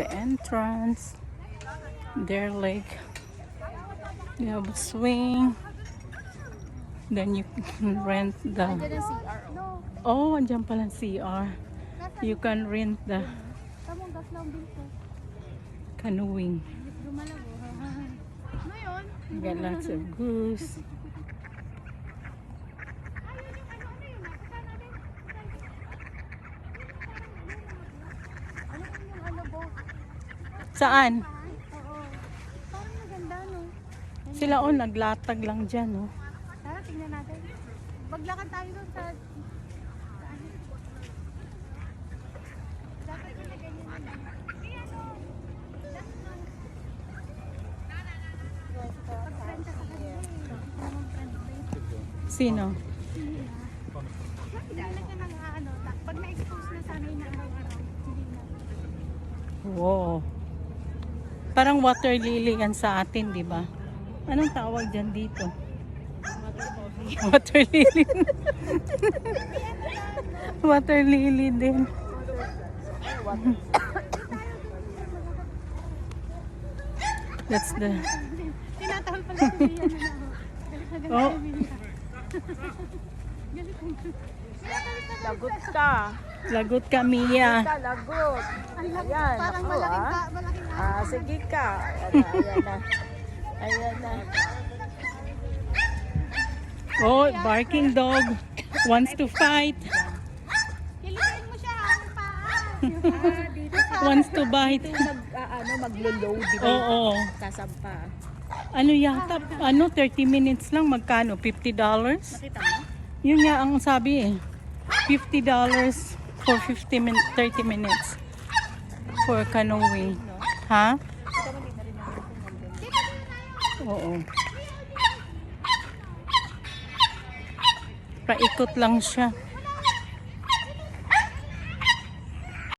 The entrance, their lake. You have a swing. Then you can rent the... Oh, andyan pala CR. You can rent the canoeing. You got lots of goose. Saan? Parang maganda, no? Sila naglatag lang dyan, no? Tara, tingnan natin. Maglakad tayo doon sa... Dapat yung ganyan na lang. Pagbenta sa kanila eh. Sino? Dahil na siya ng ano, pag na-expose na sana yung araw-araw, hindi na. Wow. Parang water lily yan sa atin, di ba? Anong tawag dyan dito? Water lily. Water lily din. That's the... Tinatawag pala si Rian na Oh. Lagot ka. Lagot ka, Mia. Lagot. Ayan, parang ako, malaking Sige ka. Ayan na. Ayan na. Oh, barking dog wants to fight. Kilitin mo siya ang paa. Wants to bite. Maglo-load, di ba? Oo. Sasampa. Ano yata? 30 minutes lang. Magkano? $50? Nakita mo? Yun nga ang sabi eh. $50 for 30 minutes for canoeing. Ha? Oo. Paikot lang siya.